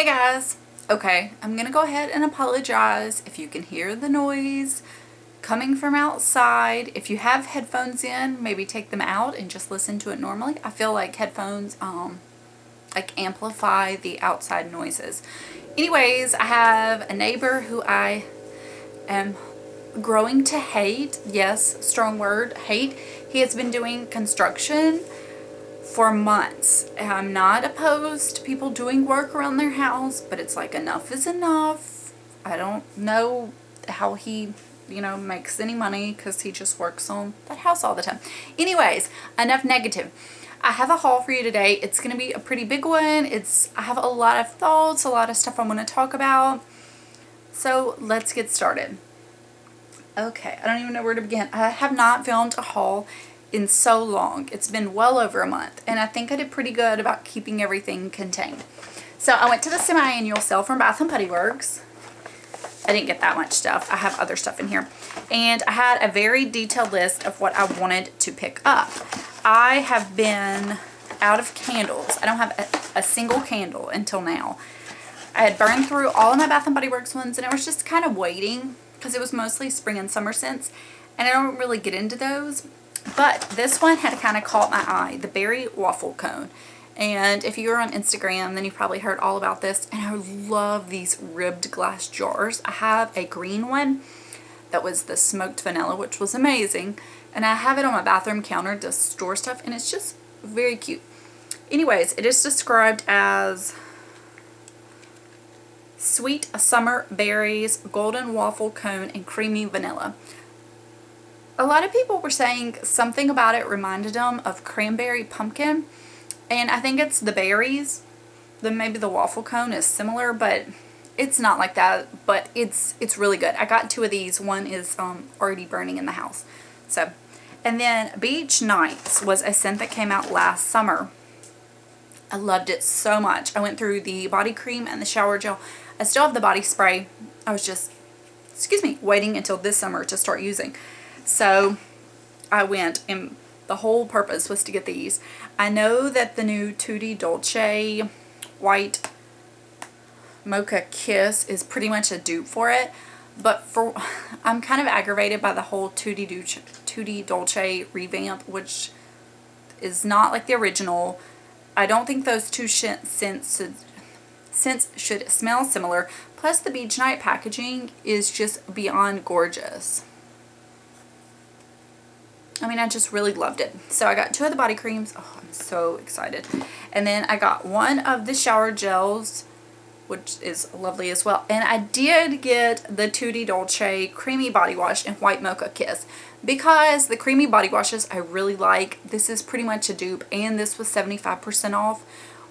Hey guys! Okay, I'm gonna go ahead and apologize if you can hear the noise coming from outside. If you have headphones in, maybe take them out and just listen to it normally. I feel like headphones like amplify the outside noises. Anyways, I have a neighbor who I am growing to hate. Yes, strong word, hate. He has been doing construction for months. I'm not opposed to people doing work around their house, but it's like enough is enough. I don't know how he, makes any money because he just works on that house all the time. Anyways, enough negative. I have a haul for you today. It's going to be a pretty big one. I have a lot of thoughts, a lot of stuff I want to talk about. So let's get started. Okay, I don't even know where to begin. I have not filmed a haul in so long. It's been well over a month, and I think I did pretty good about keeping everything contained. So I went to the semi-annual sale from Bath & Body Works. I didn't get that much stuff. I have other stuff in here. And I had a very detailed list of what I wanted to pick up. I have been out of candles. I don't have a single candle until now. I had burned through all of my Bath & Body Works ones, and I was just kind of waiting because it was mostly spring and summer scents, and I don't really get into those. But this one had kind of caught my eye, the Berry Waffle Cone. And if you're on Instagram, then you've probably heard all about this. And I love these ribbed glass jars. I have a green one that was the smoked vanilla, which was amazing. And I have it on my bathroom counter to store stuff, and it's just very cute. Anyways, it is described as sweet summer berries, golden waffle cone, and creamy vanilla. A lot of people were saying something about it reminded them of cranberry pumpkin, and I think it's the berries. Then maybe the waffle cone is similar, but it's not like that. But it's really good. I got two of these. One is already burning in the house. So, and then Beach Nights was a scent that came out last summer. I loved it so much. I went through the body cream and the shower gel. I still have the body spray. I was just, waiting until this summer to start using. So I went, and the whole purpose was to get these. I know that the new Tutti Dolce White Mocha Kiss is pretty much a dupe for it, but I'm kind of aggravated by the whole Tutti Dolce revamp, which is not like the original. I don't think those two scents should smell similar. Plus the Beach Night packaging is just beyond gorgeous. I mean, I just really loved it. So I got two of the body creams. Oh, I'm so excited. And then I got one of the shower gels, which is lovely as well. And I did get the Tutti Dolce Creamy Body Wash and White Mocha Kiss, because the creamy body washes I really like. This is pretty much a dupe, and this was 75% off,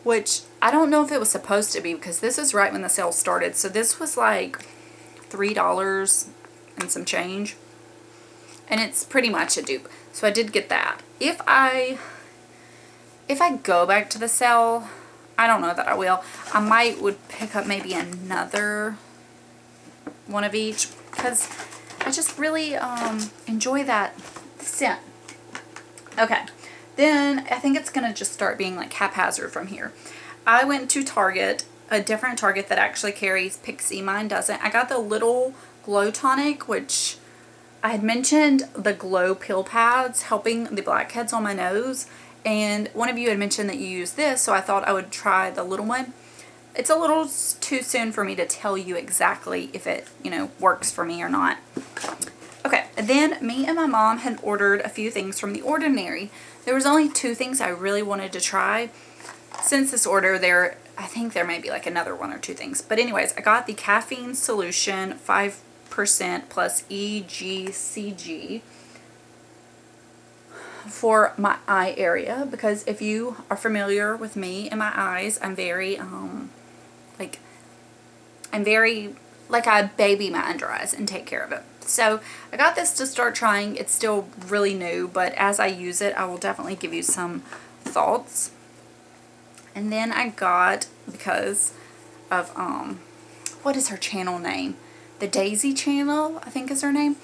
which I don't know if it was supposed to be, because this is right when the sale started. So this was like $3 and some change. And it's pretty much a dupe. So I did get that. If I go back to the sale, I don't know that I will. I would pick up maybe another one of each, because I just really enjoy that scent. Okay. Then I think it's going to just start being like haphazard from here. I went to Target, a different Target that actually carries Pixie. Mine doesn't. I got the little glow tonic, which I had mentioned the glow pill pads helping the blackheads on my nose, and one of you had mentioned that you use this, so I thought I would try the little one. It's a little too soon for me to tell you exactly if it, works for me or not. Okay, then me and my mom had ordered a few things from The Ordinary. There was only two things I really wanted to try. Since this order, I think there may be like another one or two things. But anyways, I got the caffeine solution 5% plus EGCG for my eye area, because if you are familiar with me and my eyes, I'm very I baby my under eyes and take care of it. So I got this to start trying. It's still really new, but as I use it, I will definitely give you some thoughts. And then I got, because of what is her channel name? The Daisy channel, I think is her name.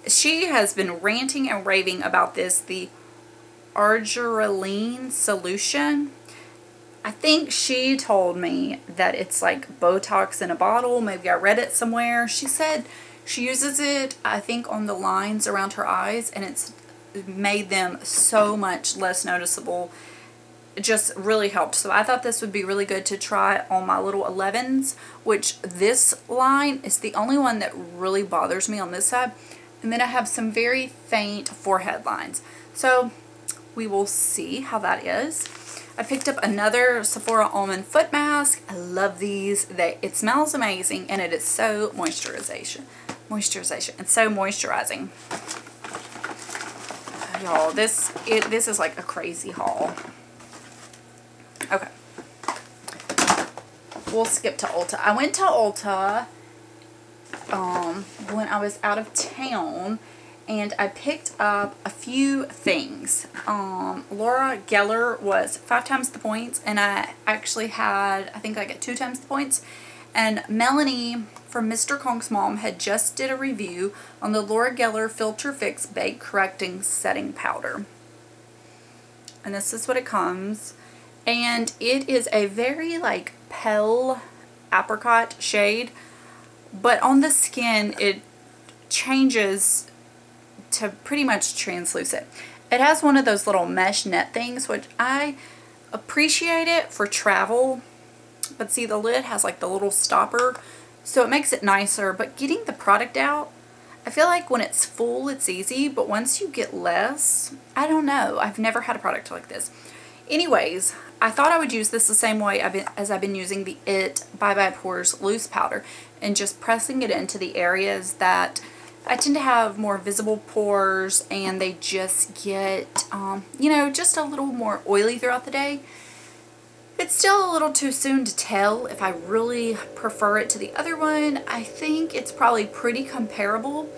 She has been ranting and raving about this, the Arginine solution. I think she told me that it's like Botox in a bottle. Maybe I read it somewhere. She said she uses it, I think, on the lines around her eyes, and it's made them so much less noticeable. It just really helped. So I thought this would be really good to try on my little 11s, which this line is the only one that really bothers me on this side. And then I have some very faint forehead lines. So we will see how that is. I picked up another Sephora almond foot mask. I love these. It smells amazing, and it is so moisturization. It's so moisturizing. Y'all, this is like a crazy haul. Okay. We'll skip to Ulta. I went to Ulta when I was out of town, and I picked up a few things. Laura Geller was 5 times the points, and I actually had, I think I got 2 times the points. And Melanie from Mr. Kong's mom had just did a review on the Laura Geller Filter Fix Bake Correcting Setting Powder. And this is what it comes. And it is a very like pale apricot shade, but on the skin it changes to pretty much translucent. It has one of those little mesh net things, which I appreciate it for travel, but see, the lid has like the little stopper, so it makes it nicer. But getting the product out, I feel like when it's full it's easy, but once you get less, I don't know. I've never had a product like this. Anyways, I thought I would use this the same way as I've been using the It Bye Pores loose powder, and just pressing it into the areas that I tend to have more visible pores, and they just get, you know, just a little more oily throughout the day. It's still a little too soon to tell if I really prefer it to the other one. I think it's probably pretty comparable,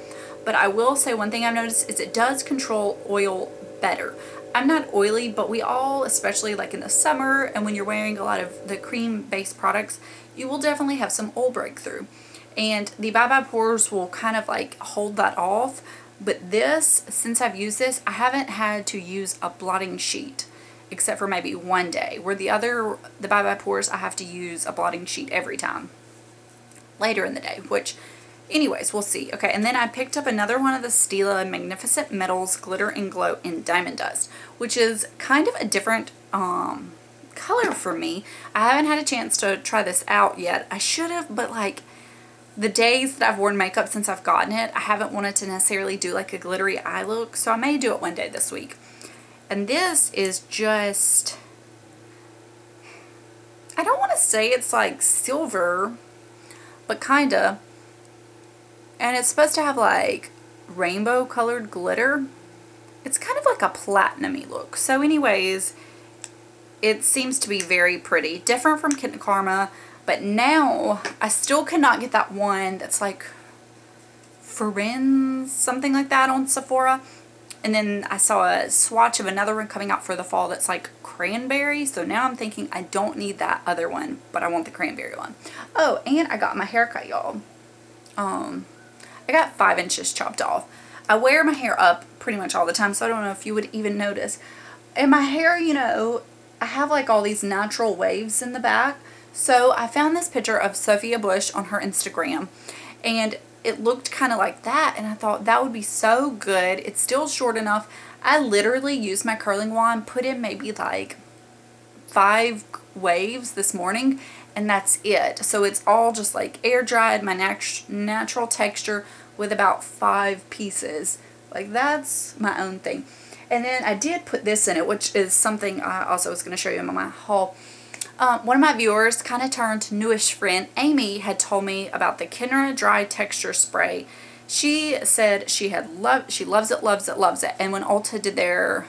but I will say one thing I've noticed is it does control oil better. I'm not oily, but we all, especially like in the summer and when you're wearing a lot of the cream-based products, you will definitely have some oil breakthrough. And the Bye Pores will kind of like hold that off. But this, since I've used this, I haven't had to use a blotting sheet except for maybe one day, where the Bye Pores, I have to use a blotting sheet every time later in the day, which anyways, we'll see. Okay, and then I picked up another one of the Stila Magnificent Metals Glitter and Glow in Diamond Dust, which is kind of a different color for me. I haven't had a chance to try this out yet. I should have, but like the days that I've worn makeup since I've gotten it, I haven't wanted to necessarily do like a glittery eye look, so I may do it one day this week. And this is just, I don't want to say it's like silver, but kinda. And it's supposed to have like rainbow colored glitter. It's kind of like a platinum-y look. So anyways, it seems to be very pretty. Different from Kit and Karma, but now I still cannot get that one that's like Friends, something like that on Sephora. And then I saw a swatch of another one coming out for the fall that's like cranberry. So now I'm thinking I don't need that other one, but I want the cranberry one. Oh, and I got my haircut, y'all. I got 5 inches chopped off. I wear my hair up pretty much all the time, so I don't know if you would even notice. And my hair, you know, I have like all these natural waves in the back. So I found this picture of Sophia Bush on her Instagram, and it looked kind of like that, and I thought that would be so good. It's still short enough. I literally used my curling wand, put in maybe like 5 waves this morning, and that's it. So it's all just like air dried, my natural texture with about 5 pieces. Like that's my own thing. And then I did put this in it, which is something I also was going to show you in my haul. One of my viewers, kind of turned newish friend, Amy, had told me about the Kenra Dry Texture Spray. She said she loves it. And when Ulta did their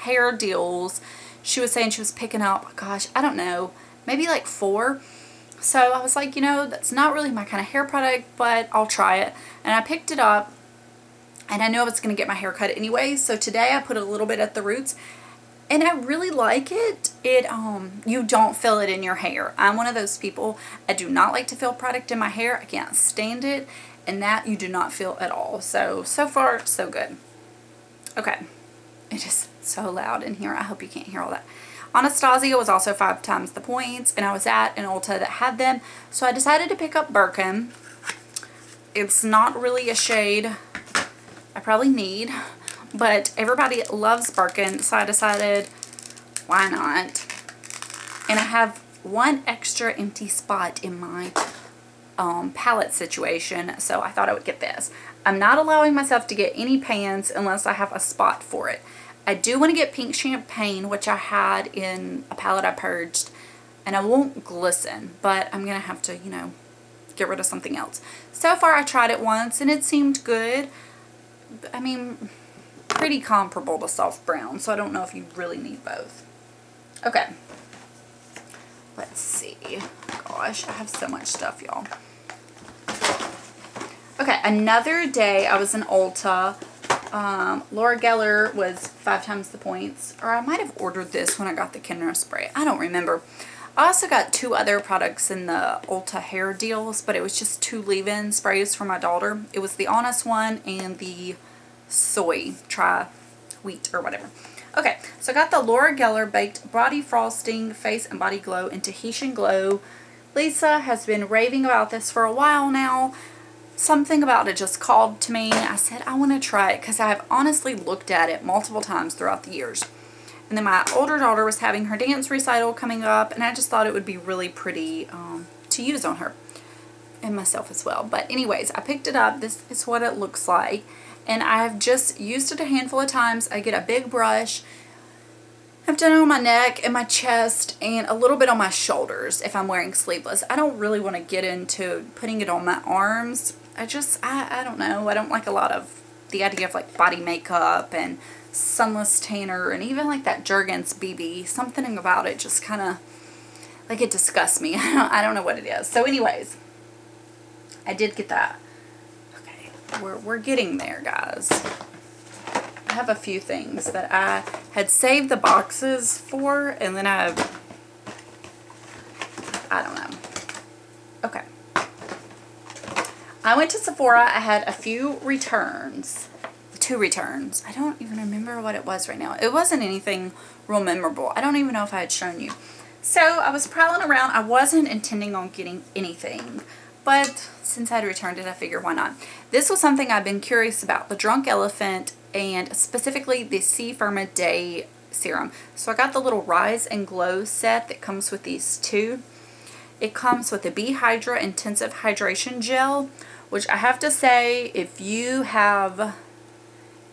hair deals, she was saying she was picking up, gosh, I don't know, maybe like 4. So I was like, you know, that's not really my kind of hair product, but I'll try it. And I picked it up, and I knew I was going to get my hair cut anyway. So today I put a little bit at the roots, and I really like it. You don't feel it in your hair. I'm one of those people, I do not like to feel product in my hair. I can't stand it, and that you do not feel at all. So far, so good. Okay. It is so loud in here. I hope you can't hear all that. Anastasia was also 5 times the points, and I was at an Ulta that had them, so I decided to pick up Birkin. It's not really a shade I probably need, but everybody loves Birkin, so I decided, why not? And I have one extra empty spot in my palette situation, so I thought I would get this. I'm not allowing myself to get any pans unless I have a spot for it. I do want to get Pink Champagne, which I had in a palette I purged, and I won't glisten, but I'm going to have to, you know, get rid of something else. So far I tried it once and it seemed good. I mean, pretty comparable to soft brown, so I don't know if you really need both. Okay. Let's see. Gosh, I have so much stuff, y'all. Okay, another day I was in Ulta. Laura Geller was 5 times the points, or I might have ordered this when I got the Kinder spray. I don't remember. I also got 2 other products in the Ulta hair deals, but it was just 2 leave-in sprays for my daughter. It was the Honest one and the soy wheat or whatever. Okay, so I got the Laura Geller Baked Body Frosting Face and Body Glow in Tahitian Glow. Lisa has been raving about this for a while now. Something about it just called to me. I said, I want to try it because I have honestly looked at it multiple times throughout the years. And then my older daughter was having her dance recital coming up, and I just thought it would be really pretty to use on her and myself as well. But anyways, I picked it up. This is what it looks like. And I've just used it a handful of times. I get a big brush. I've done it on my neck and my chest and a little bit on my shoulders if I'm wearing sleeveless. I don't really want to get into putting it on my arms. I don't know. I don't like a lot of the idea of like body makeup and sunless tanner and even like that Jergens BB. Something about it just kind of, like, it disgusts me. I don't know what it is. So anyways, I did get that. We're getting there, guys. I have a few things that I had saved the boxes for, and then I don't know. Okay. I went to Sephora. I had a few returns. 2 returns. I don't even remember what it was right now. It wasn't anything real memorable. I don't even know if I had shown you. So I was prowling around. I wasn't intending on getting anything, but since I'd returned it, I figured why not. This was something I've been curious about, the Drunk Elephant, and specifically the C Firma Day Serum. So I got the little Rise and Glow set that comes with these 2. It comes with the B Hydra Intensive Hydration Gel, which I have to say, if you have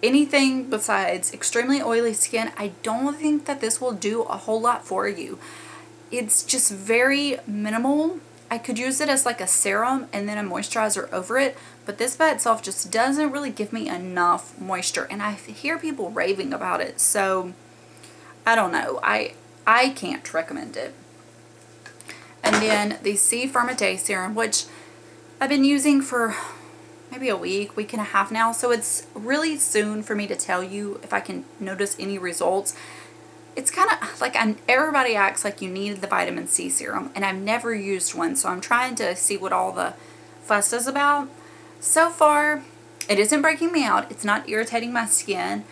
anything besides extremely oily skin, I don't think that this will do a whole lot for you. It's just very minimal. I could use it as like a serum and then a moisturizer over it, but this by itself just doesn't really give me enough moisture, and I hear people raving about it, so I don't know. I can't recommend it. And then the C Firma Day Serum, which I've been using for maybe a week and a half now, so it's really soon for me to tell you if I can notice any results. It's kind of like everybody acts like you need the vitamin C serum, and I've never used one, so I'm trying to see what all the fuss is about. So far, it isn't breaking me out. It's not irritating my skin.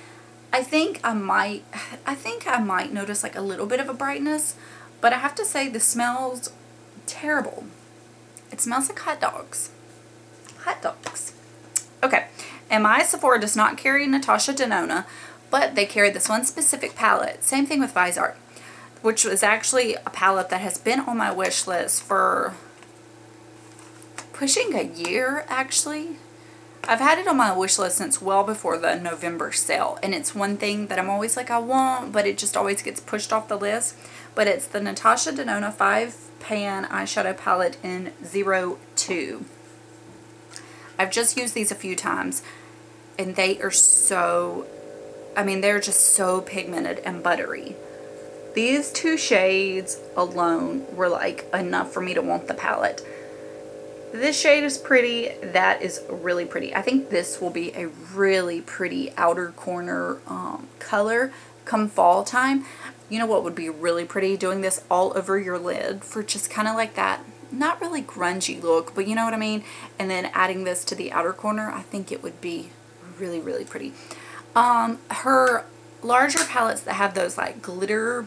I think I might notice like a little bit of a brightness, but I have to say this smells terrible. It smells like hot dogs. Hot dogs. Okay, and my Sephora does not carry Natasha Denona, but they carry this one specific palette. Same thing with Vizart, which was actually a palette that has been on my wish list for pushing a year, actually. I've had it on my wish list since well before the November sale, and it's one thing that I'm always like I want, but it just always gets pushed off the list. But it's the Natasha Denona 5-pan eyeshadow palette in 02. I've just used these a few times, and they are so, I mean, they're just so pigmented and buttery. These 2 shades alone were like enough for me to want the palette. This shade is pretty. That is really pretty. I think this will be a really pretty outer corner color come fall time. You know what would be really pretty? Doing this all over your lid for just kind of like that, not really grungy look, but you know what I mean? And then adding this to the outer corner, I think it would be really, really pretty. Her larger palettes that have those like glitter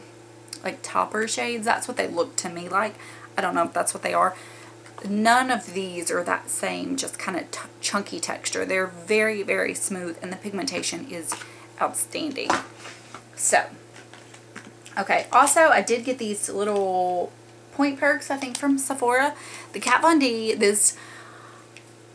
like topper shades. That's what they look to me like. I don't know if that's what they are. None of these are that same just kind of chunky texture. They're very, very smooth, and the pigmentation is outstanding. So, okay. Also, I did get these little point perks, I think, from Sephora. The Kat Von D, this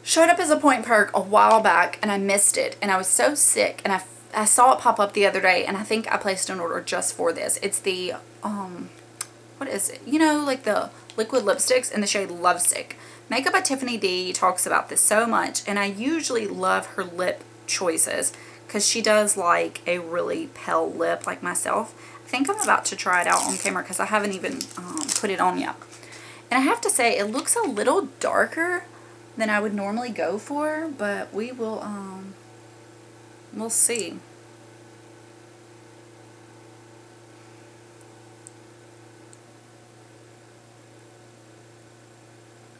showed up as a point perk a while back, and I missed it, and I was so sick, and I saw it pop up the other day, and I think I placed an order just for this. It's the, what is it? You know, like the liquid lipsticks in the shade Lovesick. Makeup by Tiffany D talks about this so much, and I usually love her lip choices because she does like a really pale lip like myself. I think I'm about to try it out on camera because I haven't even put it on yet. And I have to say, it looks a little darker than I would normally go for, but we will, we'll see.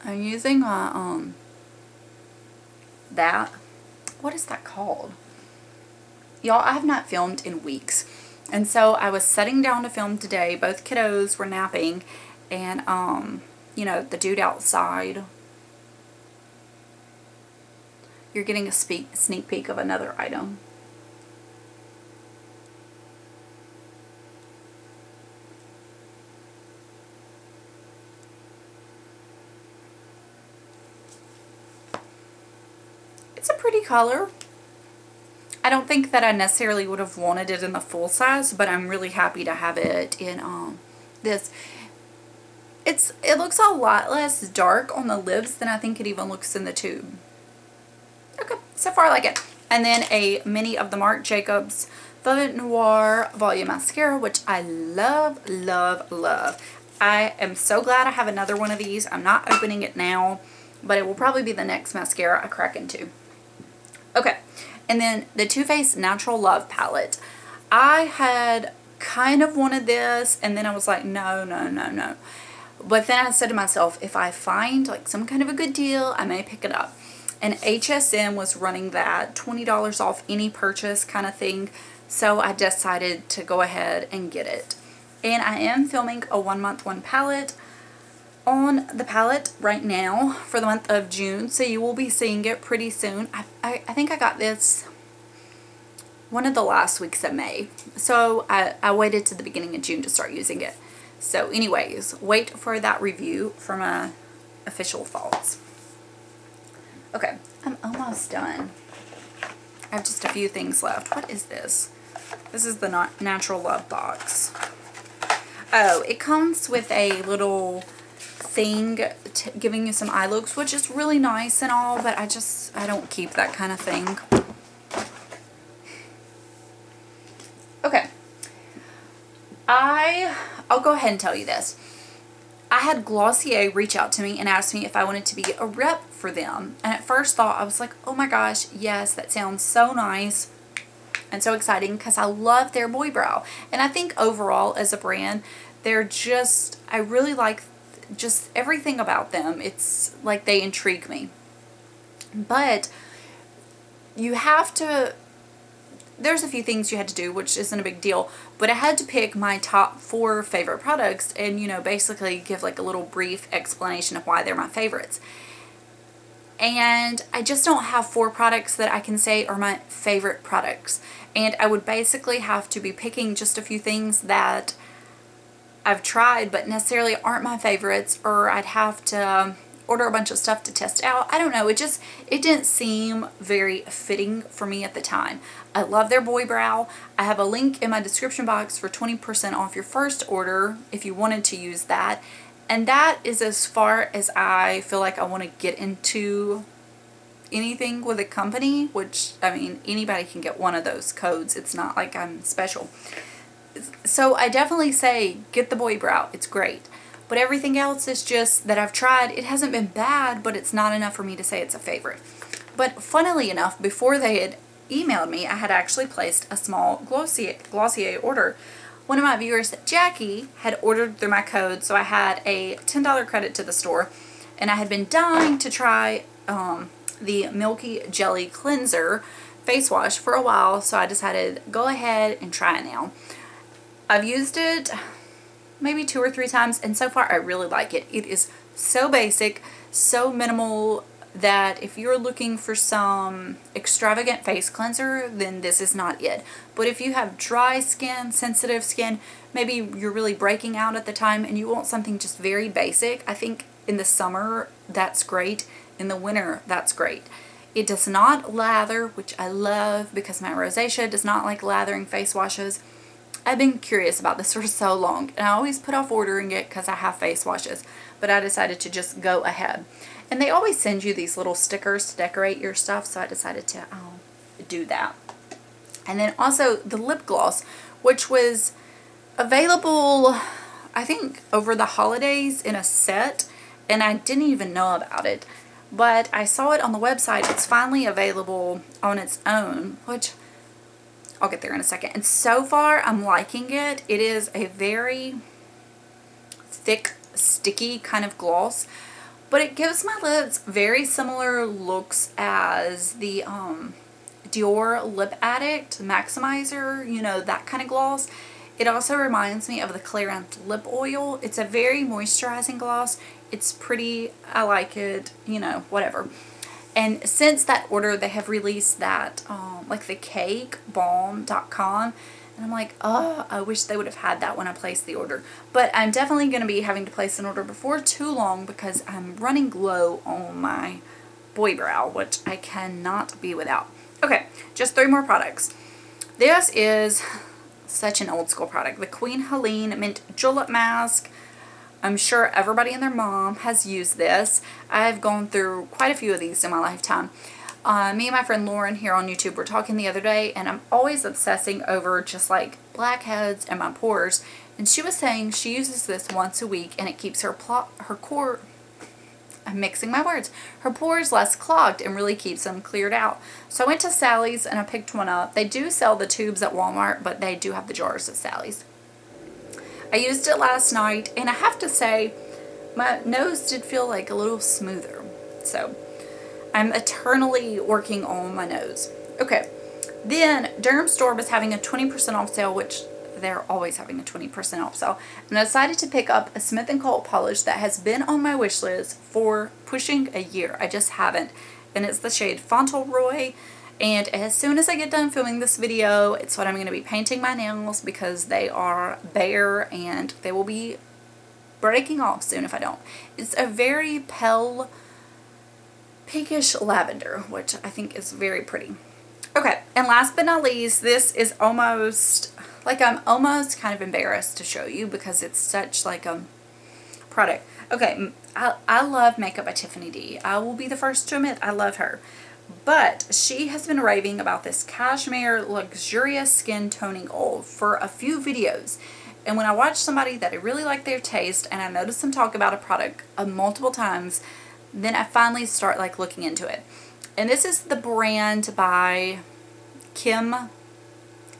I'm using my, what is that called? Y'all, I have not filmed in weeks. And so I was sitting down to film today. Both kiddos were napping, and, you know, the dude outside. You're getting a sneak peek of another item. It's a pretty color. I don't think that I necessarily would have wanted it in the full size, but I'm really happy to have it in this. It looks a lot less dark on the lips than I think it even looks in the tube. Okay, so far I like it. And then a mini of the Marc Jacobs Velvet Noir Volume Mascara, which I love, love, love. I am so glad I have another one of these. I'm not opening it now, but it will probably be the next mascara I crack into. Okay, and then the Too Faced Natural Love Palette. I had kind of wanted this, and then I was like, no, no, no, no. But then I said to myself, if I find like some kind of a good deal, I may pick it up. And HSN was running that $20 off any purchase kind of thing. So I decided to go ahead and get it. And I am filming a 1 month 1 palette on the palette right now for the month of June. So you will be seeing it pretty soon. I think I got this one of the last weeks of May. So I waited to the beginning of June to start using it. So anyways, wait for that review for my official thoughts. Okay, I'm almost done. I have just a few things left. What is this? This is the Natural Love box. Oh, it comes with a little thing giving you some eye looks, which is really nice and all, but I don't keep that kind of thing. Okay. I'll go ahead and tell you this. I had Glossier reach out to me and ask me if I wanted to be a rep for them. And at first thought, I was like, oh my gosh, yes, that sounds so nice and so exciting because I love their boy brow. And I think overall as a brand, they're just, I really like just everything about them. It's like they intrigue me. But you have to, there's a few things you had to do, which isn't a big deal, but I had to pick my top 4 favorite products and, you know, basically give like a little brief explanation of why they're my favorites. And I just don't have 4 products that I can say are my favorite products. And I would basically have to be picking just a few things that I've tried but necessarily aren't my favorites, or I'd have to order a bunch of stuff to test out. I don't know. It didn't seem very fitting for me at the time. I love their boy brow. I have a link in my description box for 20% off your first order if you wanted to use that. And that is as far as I feel like I want to get into anything with a company, which, I mean, anybody can get one of those codes. It's not like I'm special. So I definitely say get the boy brow. It's great. But everything else is just that I've tried. It hasn't been bad, but it's not enough for me to say it's a favorite. But funnily enough, before they had emailed me, I had actually placed a small Glossier order. One of my viewers, Jackie, had ordered through my code, so I had a $10 credit to the store. And I had been dying to try the Milky Jelly Cleanser face wash for a while, so I decided go ahead and try it now. I've used it maybe 2 or 3 times, and so far I really like it. It is so basic, so minimal, that if you're looking for some extravagant face cleanser, then this is not it. But if you have dry skin, sensitive skin, maybe you're really breaking out at the time and you want something just very basic, I think in the summer that's great. In the winter, that's great. It does not lather, which I love because my rosacea does not like lathering face washes. I've been curious about this for so long, and I always put off ordering it because I have face washes, but I decided to just go ahead. And they always send you these little stickers to decorate your stuff, so I decided to do that. And then also the lip gloss, which was available, I think, over the holidays in a set, and I didn't even know about it. But I saw it on the website. It's finally available on its own, which I'll get there in a second. And so far, I'm liking it. It is a very thick, sticky kind of gloss, but it gives my lips very similar looks as the Dior Lip Addict Maximizer, you know, that kind of gloss. It also reminds me of the Clarins Lip Oil. It's a very moisturizing gloss. It's pretty. I like it, you know, whatever. And since that order, they have released that, like the cake, balm.com. And I'm like, oh, I wish they would have had that when I placed the order. But I'm definitely going to be having to place an order before too long because I'm running low on my boy brow, which I cannot be without. Okay, just 3 more products. This is such an old school product. The Queen Helene Mint Julep Mask. I'm sure everybody and their mom has used this. I've gone through quite a few of these in my lifetime. Me and my friend Lauren here on YouTube were talking the other day, and I'm always obsessing over just like blackheads and my pores. And she was saying she uses this once a week, and it keeps her core. I'm mixing my words. Her pores less clogged and really keeps them cleared out. So I went to Sally's and I picked one up. They do sell the tubes at Walmart, but they do have the jars at Sally's. I used it last night, and I have to say, my nose did feel like a little smoother. So I'm eternally working on my nose. Okay, then Durham Store was having a 20% off sale, which they're always having a 20% off sale. And I decided to pick up a Smith & Colt polish that has been on my wish list for pushing a year. I just haven't. And it's the shade Fauntleroy. And as soon as I get done filming this video, it's what I'm going to be painting my nails because they are bare and they will be breaking off soon if I don't. It's a very pale pinkish lavender, which I think is very pretty. Okay, and last but not least, this is almost, like, I'm almost kind of embarrassed to show you because it's such like a product. Okay, I love Makeup by Tiffany D. I will be the first to admit I love her. But she has been raving about this Kashmere Luxurious Skin Toning Oil for a few videos. And when I watch somebody that I really like their taste and I notice them talk about a product multiple times, then I finally start like looking into it. And this is the brand by Kim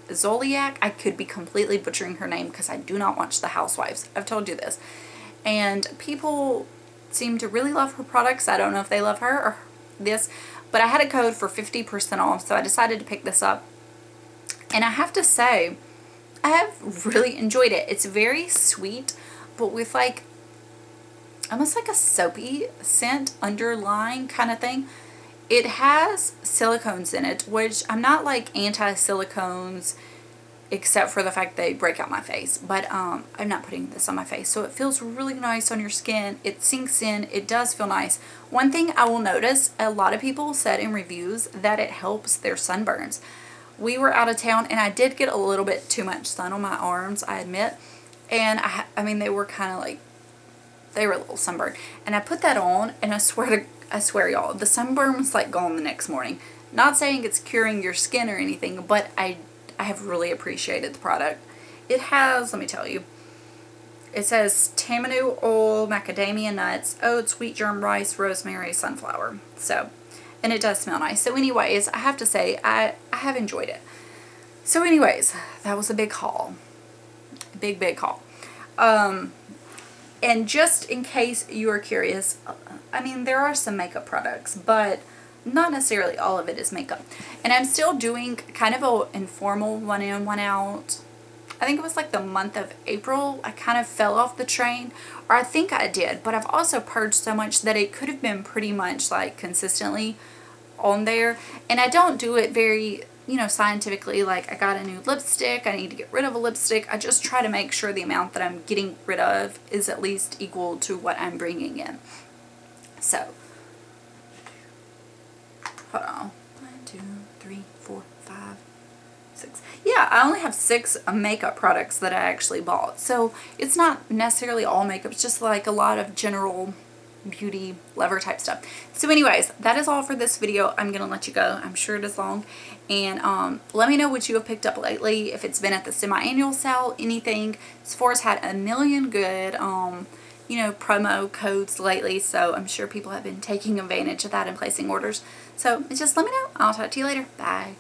Zoliak. I could be completely butchering her name because I do not watch The Housewives. I've told you this. And people seem to really love her products. I don't know if they love her or this. But I had a code for 50% off, so I decided to pick this up. And I have to say, I have really enjoyed it. It's very sweet, but with like, almost like a soapy scent underlying kind of thing. It has silicones in it, which I'm not like anti-silicones, except for the fact they break out my face. But I'm not putting this on my face. So it feels really nice on your skin. It sinks in. It does feel nice. One thing I will notice, a lot of people said in reviews that it helps their sunburns. We were out of town and I did get a little bit too much sun on my arms, I admit. And I mean, they were kind of like, they were a little sunburned. And I put that on and I swear y'all, the sunburn was like gone the next morning. Not saying it's curing your skin or anything, but I have really appreciated the product. It has, let me tell you, it says tamanu oil, macadamia nuts, oats, wheat germ, rice, rosemary, sunflower. So, and it does smell nice. So anyways, I have to say, I have enjoyed it. So anyways, that was a big haul. Big haul. And just in case you are curious, I mean, there are some makeup products, but not necessarily all of it is makeup. And I'm still doing kind of an informal one in, one out I think it was like the month of April, I kind of fell off the train, or I think I did, but I've also purged so much that it could have been pretty much like consistently on there. And I don't do it very, you know, scientifically, like I got a new lipstick, I need to get rid of a lipstick. I just try to make sure the amount that I'm getting rid of is at least equal to what I'm bringing in. So, hold on. 1, 2, 3, 4, 5, 6. Yeah, I only have 6 makeup products that I actually bought. So it's not necessarily all makeup. It's just like a lot of general beauty lover type stuff. So anyways, that is all for this video. I'm gonna let you go. I'm sure it is long. And let me know what you have picked up lately. If it's been at the semi-annual sale, anything. Sephora's had a million good you know, promo codes lately, so I'm sure people have been taking advantage of that and placing orders. So just let me know. I'll talk to you later. Bye.